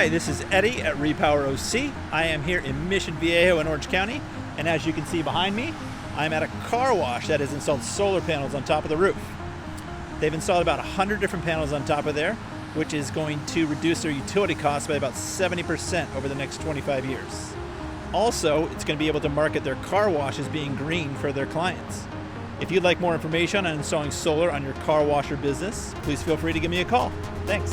Hi, this is Eddie at REPOWER OC. I am here in Mission Viejo in Orange County, and as you can see behind me, I'm at a car wash that has installed solar panels on top of the roof. They've installed about 100 different panels on top of there, which is going to reduce their utility costs by about 70% over the next 25 years. Also, it's going to be able to market their car wash as being green for their clients. If you'd like more information on installing solar on your car wash or business, please feel free to give me a call. Thanks.